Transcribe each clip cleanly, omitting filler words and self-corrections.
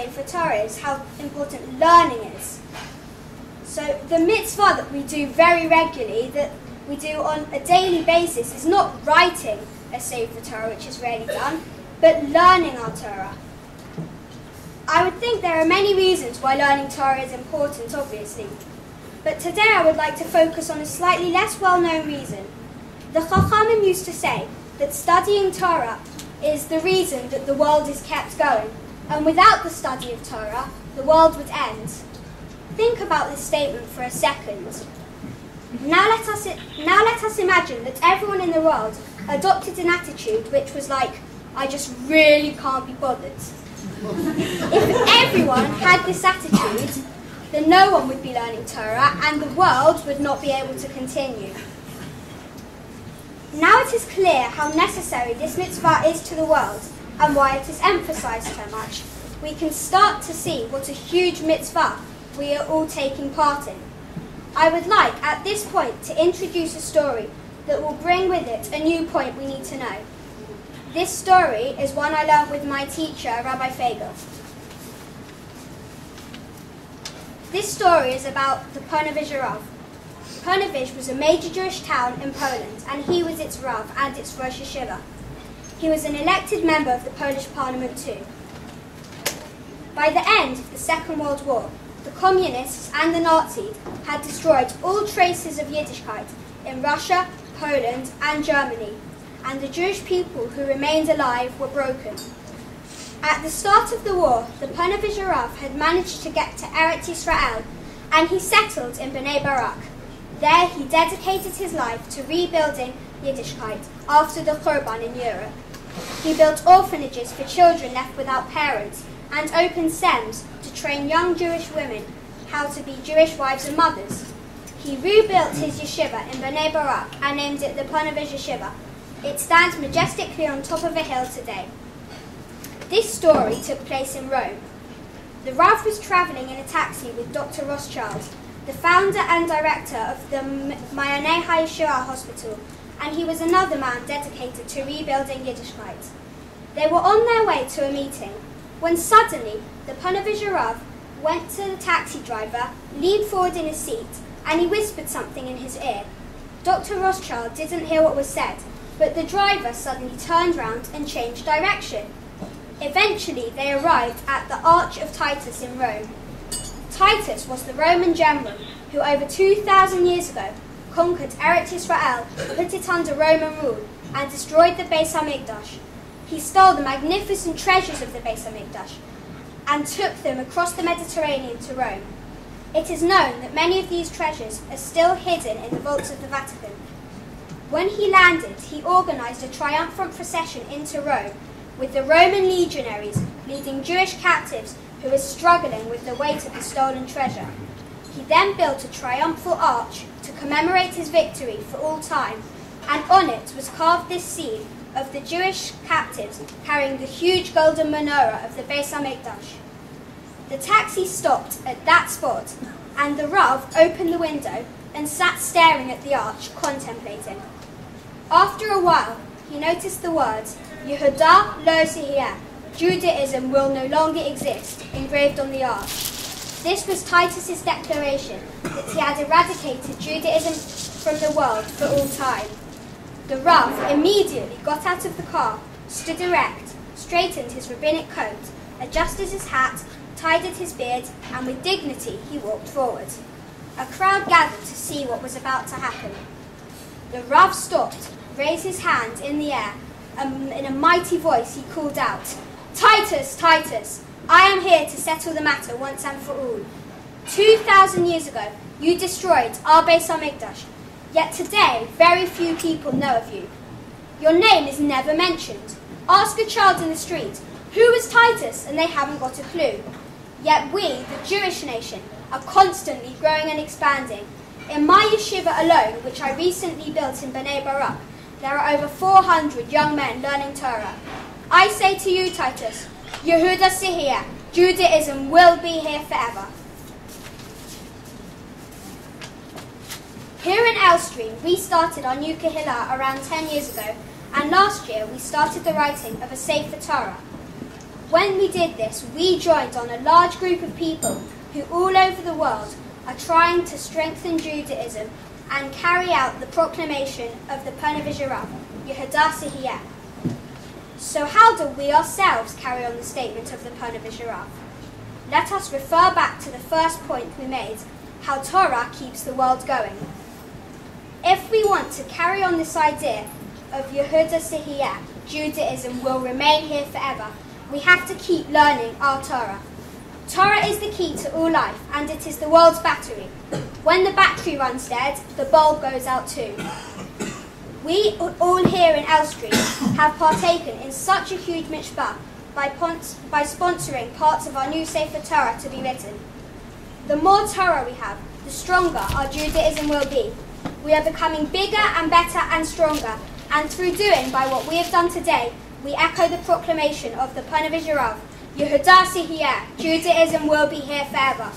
for Torah is how important learning is. So the mitzvah that we do very regularly, that we do on a daily basis, is not writing a sefer Torah, which is rarely done, but learning our Torah. I would think there are many reasons why learning Torah is important, obviously. But today I would like to focus on a slightly less well-known reason. The Chachamim used to say that studying Torah is the reason that the world is kept going, and without the study of Torah, the world would end. Think about this statement for a second. Now let us imagine that everyone in the world adopted an attitude which was like, I just really can't be bothered. If everyone had this attitude, then no one would be learning Torah and the world would not be able to continue. Now it is clear how necessary this mitzvah is to the world and why it is emphasized so much. We can start to see what a huge mitzvah we are all taking part in. I would like at this point to introduce a story that will bring with it a new point we need to know. This story is one I learned with my teacher, Rabbi Fagel. This story is about the Borehamwood Rav. Borehamwood was a major Jewish town in Poland, and he was its Rav and its Rosh Yeshiva. He was an elected member of the Polish Parliament too. By the end of the Second World War, the Communists and the Nazis had destroyed all traces of Yiddishkeit in Russia, Poland and Germany, and the Jewish people who remained alive were broken. At the start of the war, the Borehamwood Rav had managed to get to Eretz Yisrael, and he settled in Bnei Barak. There he dedicated his life to rebuilding Yiddishkeit after the Churban in Europe. He built orphanages for children left without parents and opened SEMs to train young Jewish women how to be Jewish wives and mothers. He rebuilt his yeshiva in Bnei Barak and named it the Borehamwood Yeshiva. It stands majestically on top of a hill today. This story took place in Rome. The Rav was travelling in a taxi with Dr. Rothschild, the founder and director of the Mayoneh HaYeshua Hospital, and he was another man dedicated to rebuilding Yiddishkeit. They were on their way to a meeting, when suddenly the Borehamwood Rav went to the taxi driver, leaned forward in his seat, and he whispered something in his ear. Dr. Rothschild didn't hear what was said, but the driver suddenly turned round and changed direction. Eventually they arrived at the Arch of Titus in Rome. Titus was the Roman general who over 2,000 years ago conquered Eretz Yisrael, put it under Roman rule, and destroyed the Beis HaMikdash. He stole the magnificent treasures of the Beis HaMikdash and took them across the Mediterranean to Rome. It is known that many of these treasures are still hidden in the vaults of the Vatican. When he landed, he organized a triumphant procession into Rome with the Roman legionaries leading Jewish captives who were struggling with the weight of the stolen treasure. He then built a triumphal arch to commemorate his victory for all time, and on it was carved this scene of the Jewish captives carrying the huge golden menorah of the Beis HaMikdash. The taxi stopped at that spot, and the Rav opened the window and sat staring at the arch, contemplating. After a while, he noticed the words, Yehuda lo yiheh, Judaism will no longer exist, engraved on the arch. This was Titus's declaration that he had eradicated Judaism from the world for all time. The Rav immediately got out of the car, stood erect, straightened his rabbinic coat, adjusted his hat, tidied his beard, and with dignity he walked forward. A crowd gathered to see what was about to happen. The Rav stopped, raised his hand in the air, and in a mighty voice he called out, Titus, Titus, I am here to settle the matter once and for all. 2,000 years ago, you destroyed our Beis HaMikdash, yet today very few people know of you. Your name is never mentioned. Ask a child in the street, who was Titus, and they haven't got a clue. Yet we, the Jewish nation, are constantly growing and expanding. In my yeshiva alone, which I recently built in Bnei Barak, there are over 400 young men learning Torah. I say to you, Titus, Yehuda Sihiyah, Judaism will be here forever. Here in Elstree, we started our new Kehillah around 10 years ago, and last year we started the writing of a sefer Torah. When we did this, we joined on a large group of people who all over the world are trying to strengthen Judaism and carry out the proclamation of the Ponevezher Rav, Yehuda Sihiyeh. So how do we ourselves carry on the statement of the Ponevezher Rav? Let us refer back to the first point we made, how Torah keeps the world going. If we want to carry on this idea of Yehuda Sihiyeh, Judaism will remain here forever, we have to keep learning our Torah. Torah is the key to all life, and it is the world's battery. When the battery runs dead, the bulb goes out too. We all here in Elstree have partaken in such a huge mitzvah by sponsoring parts of our new sefer Torah to be written. The more Torah we have, the stronger our Judaism will be. We are becoming bigger and better and stronger, and through doing by what we have done today, we echo the proclamation of the Ponevezher Rav, Yehuda Sihiyeh, Judaism will be here forever.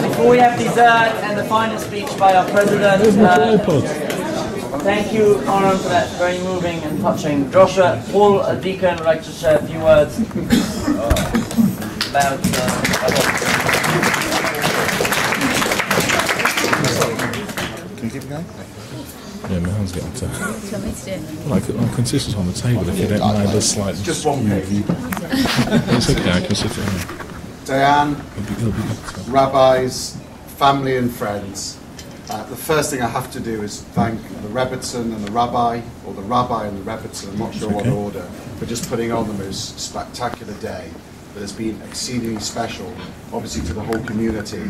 Before we have dessert and the final speech by our president, thank you, Aaron, for that very moving and touching. Joshua, Paul, a deacon, would like to share a few words about. Can you keep it going? Yeah, my hand's getting tired. Do you want me to do it? Well, I can sit it on the table if you don't mind a slight. Just one page. It's okay, I can sit it on. Diane, It'll be good. rabbis, family and friends, the first thing I have to do is thank the Rebbitzin and the rabbi, or the rabbi and the Rebbitzin, I'm not sure what order, for just putting on the most spectacular day that has been exceedingly special, obviously to the whole community,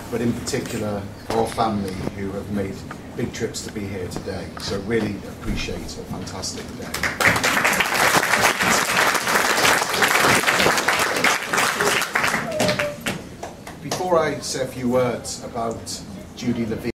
but in particular our family who have made big trips to be here today. So really appreciate a fantastic day. Before I say a few words about Judy Levine,